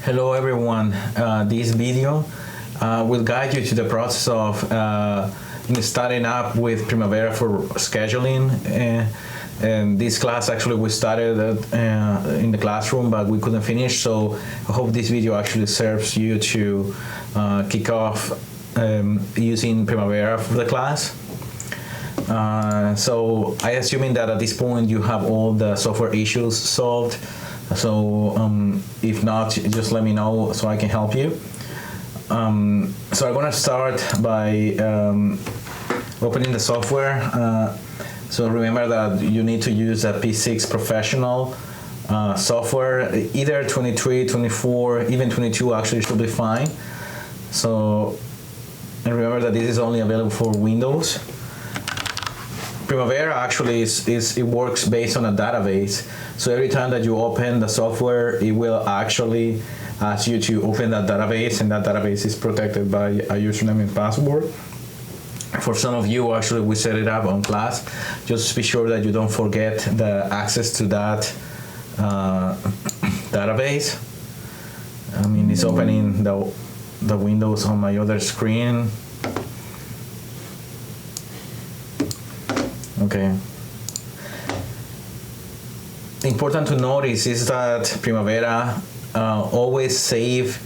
Hello everyone. This video will guide you to the process of starting up with Primavera for scheduling. And this class actually we started in the classroom, but we couldn't finish. So I hope this video actually serves you to kick off using Primavera for the class. So I assuming that at this point you have all the software issues solved. So if not, just let me know so I can help you. So I'm gonna start by opening the software. So remember that you need to use a P6 professional software, either 23, 24, even 22 actually should be fine. So, and remember that this is only available for Windows. Primavera actually it works based on a database. So every time that you open the software, it will actually ask you to open that database, and that database is protected by a username and password. For some of you, actually, we set it up on class. Just be sure that you don't forget the access to that database. I mean, it's opening the Windows on my other screen. Okay. Important to notice is that Primavera always save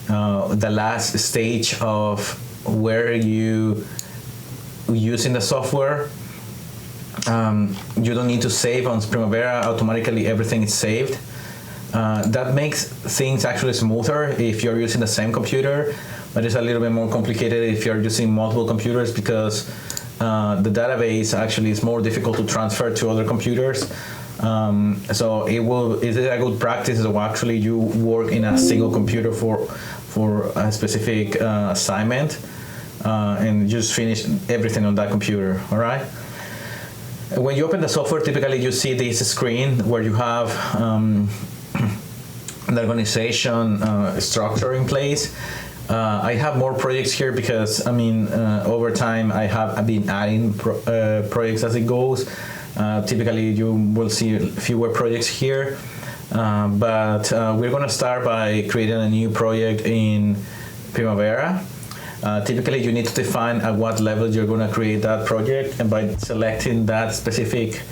the last stage of where you using the software. You don't need to save on Primavera. Automatically everything is saved. That makes things actually smoother if you're using the same computer, but it's a little bit more complicated if you're using multiple computers, because the database actually is more difficult to transfer to other computers. So it is a good practice to actually you work in a single computer for a specific assignment, and just finish everything on that computer. All right. When you open the software, typically you see this screen where you have the organization structure in place. I have more projects here because over time I've been adding projects as it goes. Typically you will see fewer projects here, but we're going to start by creating a new project in Primavera. Typically you need to define at what level you're going to create that project, and by selecting that specific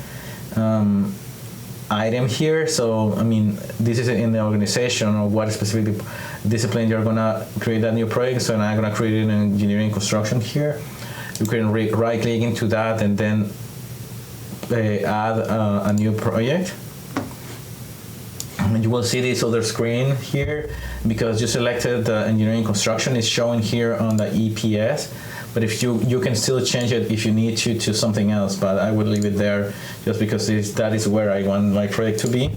item here. So this is in the organization or what specific discipline you're going to create that new project. So I'm going to create an engineering construction here. You can right click into that and then add a new project. And you will see this other screen here because you selected the engineering construction. Is showing here on the EPS, but if you can still change it if you need to something else, but I would leave it there just because that is where I want my project to be.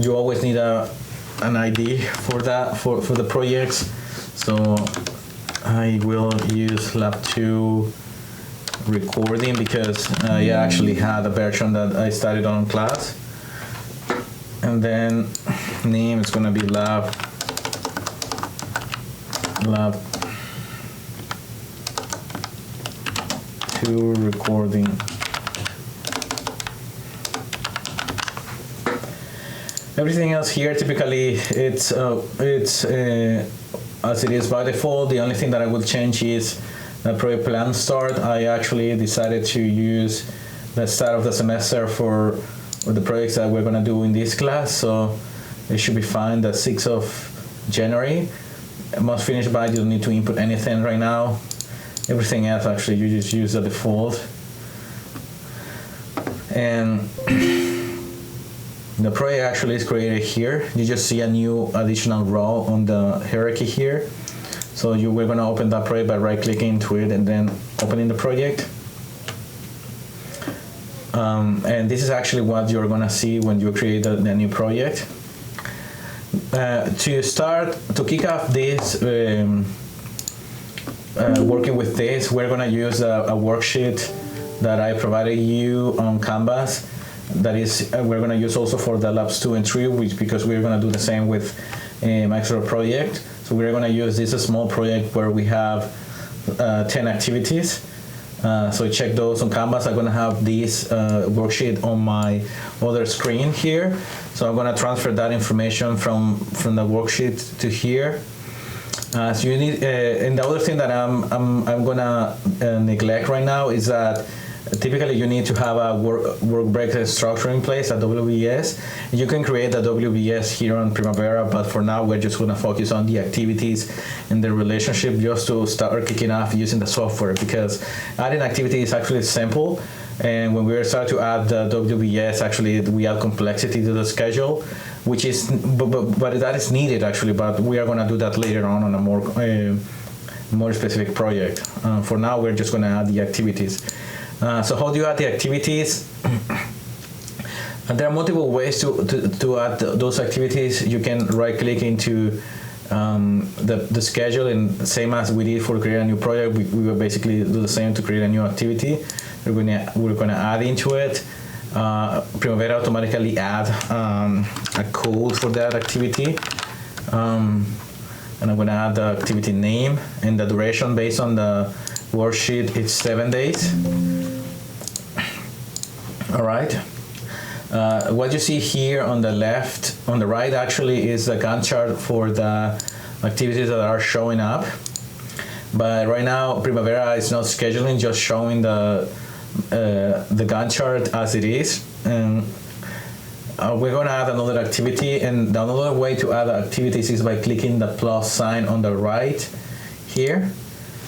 You always need an ID for that for the projects, so I will use Lab 2 recording because I actually had a version that I started on class. And then name is going to be lab 2 recording. Everything else here typically it's as it is by default. The only thing that I will change is the project plan start. I actually decided to use the start of the semester for the projects that we're going to do in this class, so it should be fine. The 6th of January must finish by. You don't need to input anything right now. Everything else actually you just use the default. And the project actually is created here. You just see a new additional row on the hierarchy here. So we're going to open that project by right clicking into it and then opening the project. And this is actually what you're going to see when you create the new project. To kick off this, working with this, we're going to use a worksheet that I provided you on Canvas. That is, we're going to use also for the labs 2 and 3, because we're going to do the same with a Microsoft project. So we're going to use this small project where we have 10 activities. So check those on Canvas. I'm going to have this worksheet on my other screen here. So I'm going to transfer that information from the worksheet to here. So you need, and the other thing that I'm going to neglect right now is that typically you need to have a work break structure in place, a WBS. You can create a WBS here on Primavera, but for now we're just going to focus on the activities and the relationship just to start kicking off using the software, because adding activity is actually simple. And when we start to add the WBS, actually we add complexity to the schedule, which is, but that is needed actually, but we are going to do that later on a more specific project. For now, we're just going to add the activities. So how do you add the activities? And there are multiple ways to add those activities. You can right click into the schedule, and same as we did for create a new project, we will basically do the same to create a new activity. We're gonna add into it. Primavera automatically add a code for that activity. And I'm gonna add the activity name and the duration based on the worksheet. It's 7 days. All right. What you see here on the left, on the right actually, is the Gantt chart for the activities that are showing up. But right now, Primavera is not scheduling, just showing the Gantt chart as it is. And we're going to add another activity, and another way to add activities is by clicking the plus sign on the right here.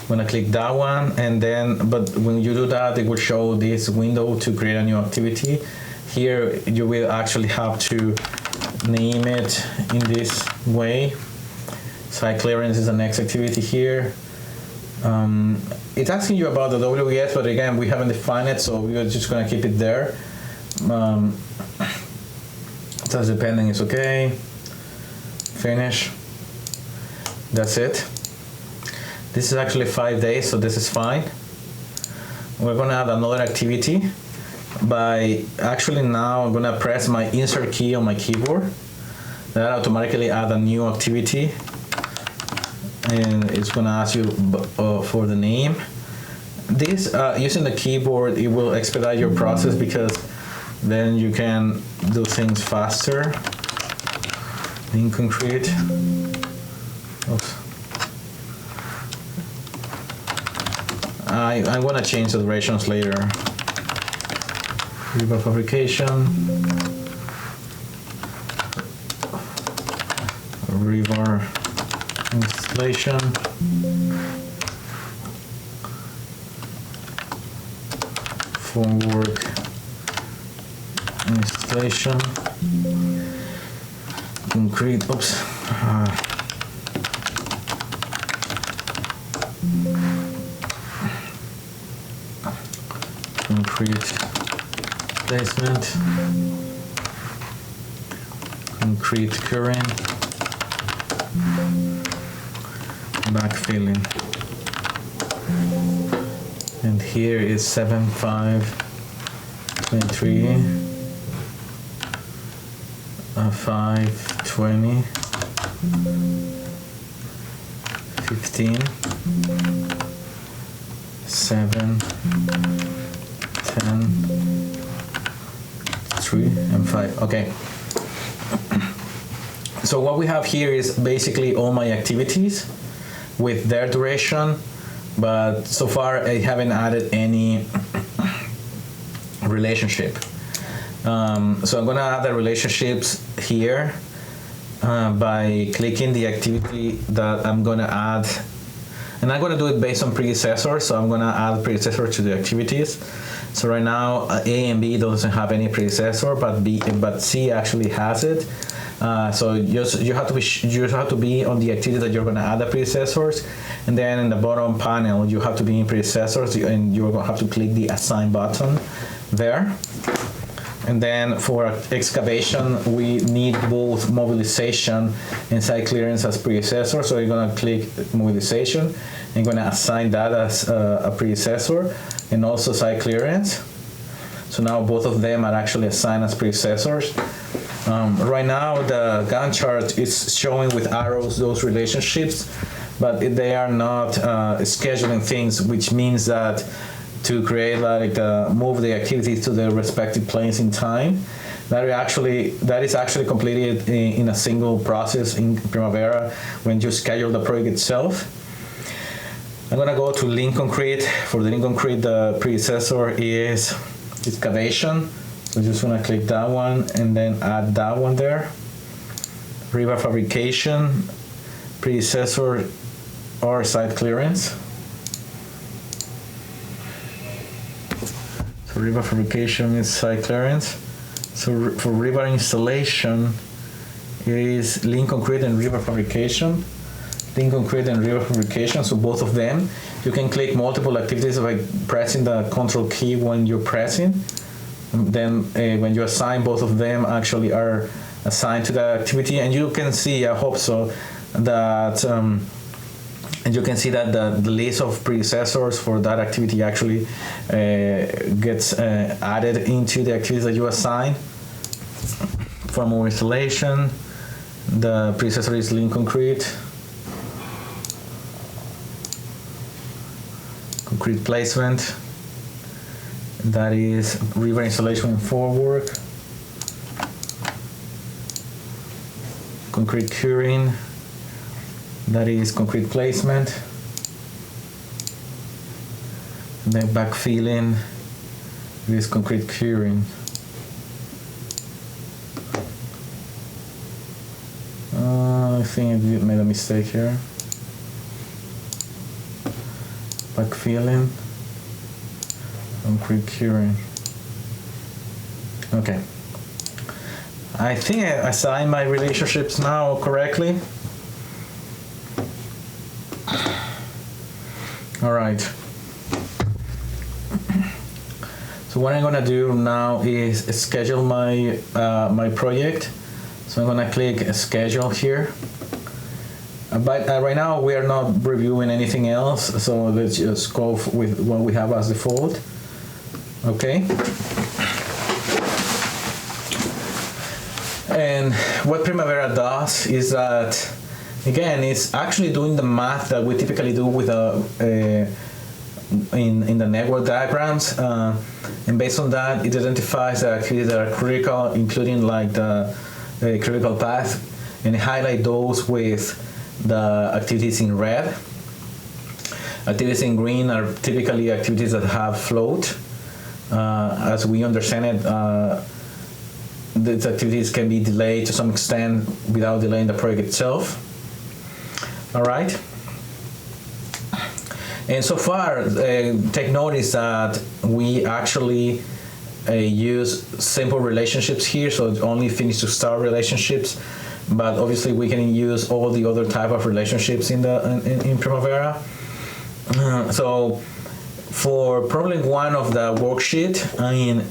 I'm going to click that one, and then, but when you do that, it will show this window to create a new activity. Here, you will actually have to name it in this way. Site clearance is the next activity here. It's asking you about the WBS, but again, we haven't defined it, so we're just going to keep it there. Touch depending is okay. Finish. That's it. This is actually 5 days, so this is fine. We're going to add another activity by actually now I'm going to press my insert key on my keyboard. That automatically add a new activity, and it's going to ask you for the name. This using the keyboard, it will expedite your process because then you can do things faster. In concrete. Oops. I'm going to change the durations later. River fabrication. River installation. Formwork installation. Concrete. Oops. Concrete placement, concrete curing, backfilling, and here is 7/5/23, 5/20, 15, 7, 10, 3, and 5. Okay. So what we have here is basically all my activities with their duration, but so far I haven't added any relationship. So I'm going to add the relationships here by clicking the activity that I'm going to add. And I'm going to do it based on predecessor, so I'm going to add predecessor to the activities. So right now, A and B doesn't have any predecessor, but C actually has it. So you have to be on the activity that you're going to add the predecessors, and then in the bottom panel you have to be in predecessors, and you're going to have to click the assign button there. And then for excavation, we need both mobilization and site clearance as predecessor. So you're going to click mobilization, and you're going to assign that as a predecessor, and also site clearance. So now both of them are actually assigned as predecessors. Right now, the Gantt chart is showing with arrows those relationships, but they are not scheduling things, which means that to create move the activities to their respective planes in time, That is actually completed in a single process in Primavera when you schedule the project itself. I'm gonna go to Lean Concrete. For the Lean Concrete, the predecessor is excavation. So just wanna click that one and then add that one there. Rebar fabrication, predecessor or site clearance. So rebar fabrication is site clearance. So for rebar installation, it is Lean Concrete and rebar fabrication. Lean Concrete and rebar fabrication, so both of them. You can click multiple activities by pressing the Control key when you're pressing. Then when you assign both of them, actually are assigned to the activity, and you can see, I hope so, that and you can see that the list of predecessors for that activity actually gets added into the activities that you assign. For more installation, the predecessor is Lean Concrete. Concrete placement, that is rebar installation and formwork. Concrete curing, that is concrete placement. And then backfilling, it is concrete curing. I think I made a mistake here. Backfilling, concrete curing. Okay. I think I assigned my relationships now correctly. All right. So what I'm gonna do now is schedule my my project. So I'm gonna click schedule here. But right now we are not reviewing anything else, so let's just go with what we have as default. Okay. And what Primavera does is that, again, it's actually doing the math that we typically do with in the network diagrams, and based on that, it identifies the activities that are critical, including like the critical path, and highlight those with the activities in red. Activities in green are typically activities that have float. As we understand it, these activities can be delayed to some extent without delaying the project itself. All right. And so far, take notice that we actually use simple relationships here, so it's only finish to start relationships. But obviously, we can use all the other type of relationships in Primavera. So for problem 1 of the worksheet, I mean,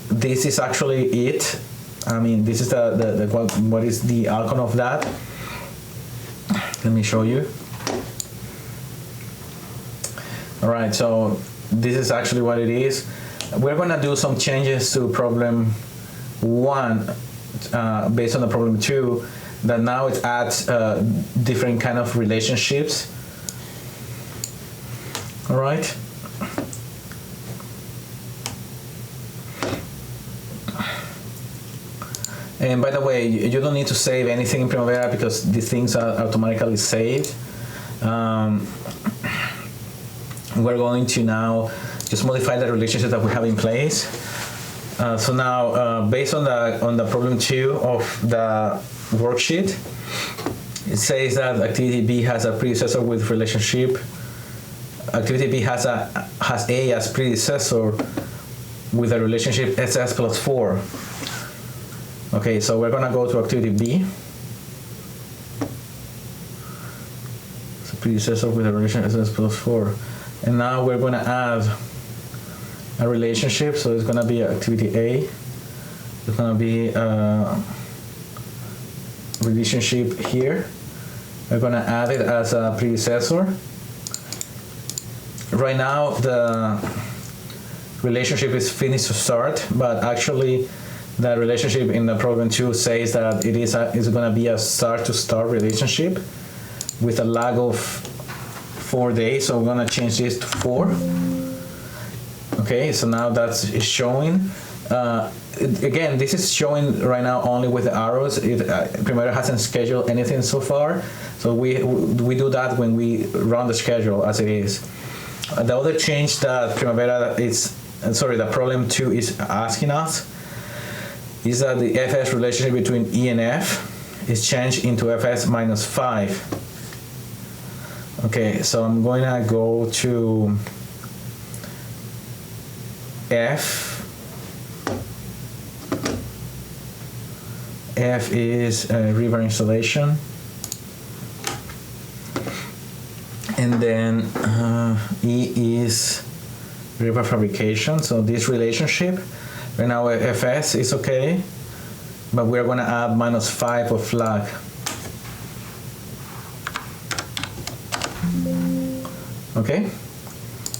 this is actually it. I mean, this is what is the outcome of that. Let me show you. All right, so this is actually what it is. We're gonna do some changes to problem 1 based on the problem 2, that now it adds different kind of relationships. All right. And by the way, you don't need to save anything in Primavera because these things are automatically saved. We're going to now just modify the relationship that we have in place. So now, based on the problem 2 of the worksheet, it says that activity B has a predecessor with relationship. Activity B has A as predecessor with a relationship SS plus 4. Okay, so we're gonna go to activity B. So predecessor with a relationship SS plus 4. And now we're gonna add a relationship, so it's gonna be activity A. It's gonna be a relationship here. We're gonna add it as a predecessor. Right now the relationship is finished to start, but actually the relationship in the problem 2 says that it is gonna be a start to start relationship with a lag of 4 days. So we're gonna change this to 4. Okay, so now that's showing. again, this is showing right now only with the arrows. Primavera hasn't scheduled anything so far, so we do that when we run the schedule as it is. The other change that Primavera that problem 2 is asking us is that the fs relationship between E and F is changed into fs minus 5. Okay, so I'm going to go to F. F is river installation, and then E is river fabrication. So this relationship, right now Fs is okay, but we're going to add minus 5 of flag. Okay,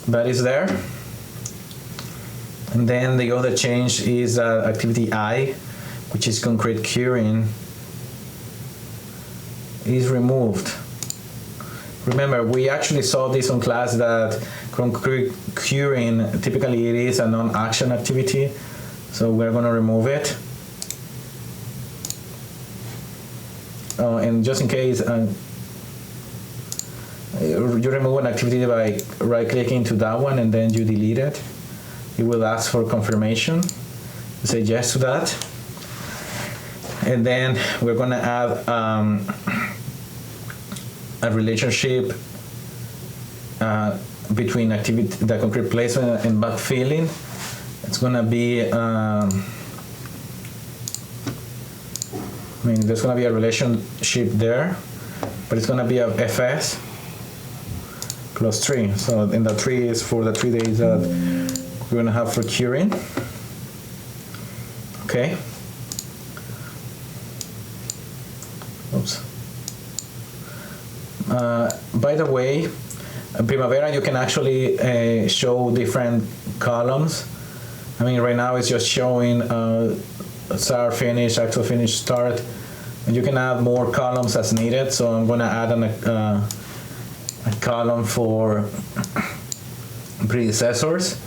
that is there. And then the other change is activity I, which is concrete curing, is removed. Remember, we actually saw this on class that concrete curing, typically it is a non-action activity, so we're going to remove it. And just in case, you remove an activity by right-clicking to that one and then you delete it. It will ask for confirmation. Say yes to that. And then we're going to add a relationship between the concrete placement and backfilling. It's going to be, there's going to be a relationship there, but it's going to be a Fs plus 3. So, and the 3 is for the 3 days that we're going to have for curing. Okay. Oops. By the way, Primavera, you can actually show different columns. Right now it's just showing start, finish, actual finish, start. And you can add more columns as needed. So I'm going to add a column for predecessors.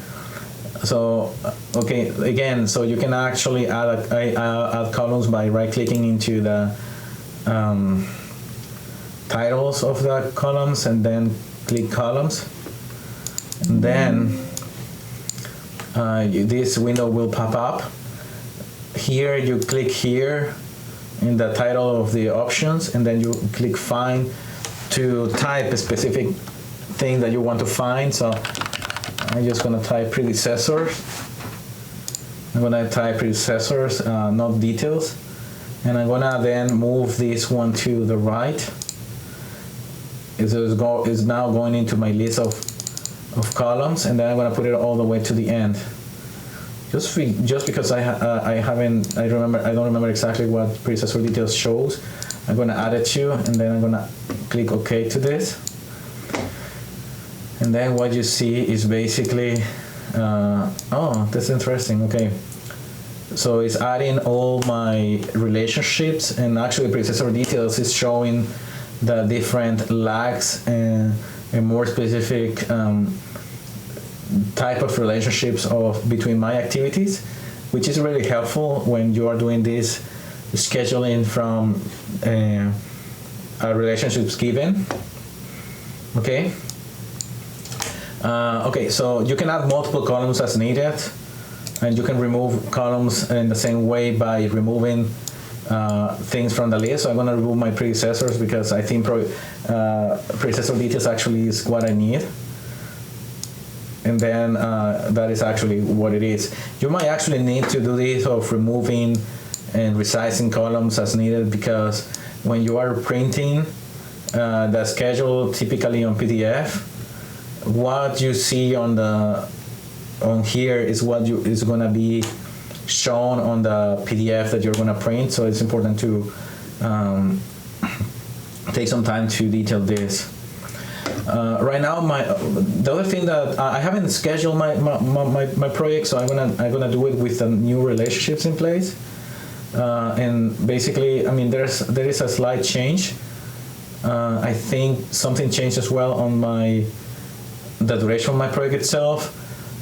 So, okay, again, so you can actually add columns by right-clicking into the titles of the columns and then click columns, and then this window will pop up. Here you click here in the title of the options, and then you click find to type a specific thing that you want to find. So I'm just going to type predecessors. I'm going to type predecessors, not details. And I'm gonna then move this one to the right. It's now going into my list of columns, and then I'm gonna put it all the way to the end. Just because I don't remember exactly what predecessor details shows. I'm gonna add it to, and then I'm gonna click OK to this. And then what you see is basically, oh, that's interesting. Okay. So it's adding all my relationships, and actually predecessor details is showing the different lags and more specific type of relationships between my activities, which is really helpful when you are doing this scheduling from relationships given. Okay. Okay, so you can add multiple columns as needed. And you can remove columns in the same way by removing things from the list. So I'm going to remove my predecessors because I think predecessor details actually is what I need. And then that is actually what it is. You might actually need to do this of removing and resizing columns as needed, because when you are printing the schedule typically on PDF, what you see on here is what is going to be shown on the PDF that you're going to print. So it's important to take some time to detail this. Right now, the other thing that I haven't scheduled my project, so I'm gonna do it with the new relationships in place. And basically, there is a slight change. I think something changed as well on the duration of my project itself.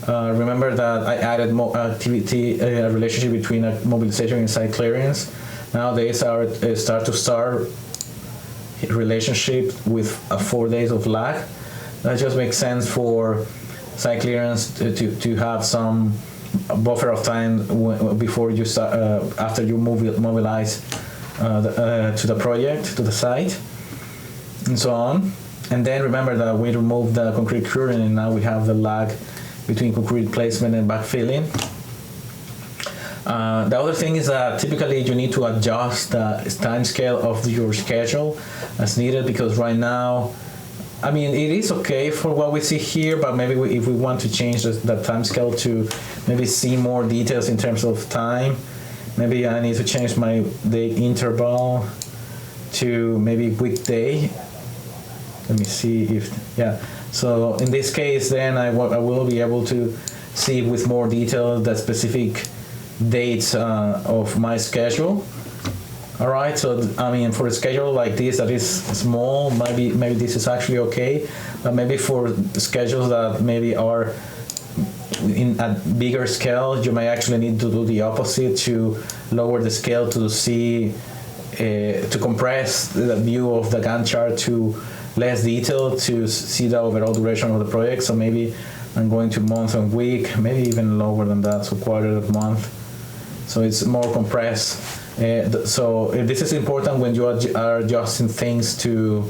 Remember that I added activity relationship between mobilization and site clearance. Nowadays, our start-to-start relationship with 4 days of lag. That just makes sense for site clearance to have some buffer of time before you start, after you mobilize to the project, to the site, and so on. And then remember that we removed the concrete curing, and now we have the lag between concrete placement and backfilling. The other thing is that typically you need to adjust the time scale of your schedule as needed, because right now, I mean, it is okay for what we see here, but maybe if we want to change the time scale to maybe see more details in terms of time, maybe I need to change my day interval to maybe weekday. Let me see if, yeah. So in this case, then I will be able to see with more detail the specific dates of my schedule. All right, so I mean, for a schedule like this that is small, maybe this is actually okay, but maybe for schedules that maybe are in a bigger scale, you may actually need to do the opposite, to lower the scale to see, to compress the view of the Gantt chart to less detail to see the overall duration of the project. So maybe I'm going to month and week, maybe even lower than that, so quarter of month. So it's more compressed. So this is important when you are adjusting things to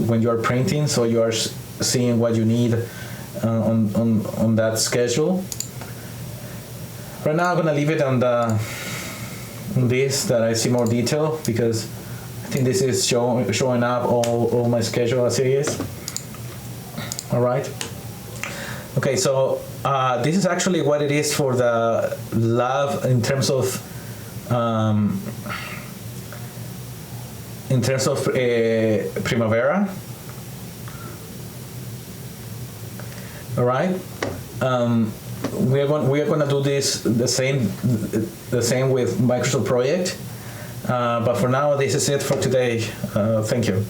when you are printing. So you are seeing what you need on that schedule. Right now I'm gonna leave it on this that I see more detail, because I think this is showing up all my schedule as it is. All right. Okay, so this is actually what it is for the lab in terms of Primavera. All right. We are going to do this the same with Microsoft Project. But for now, this is it for today. Thank you.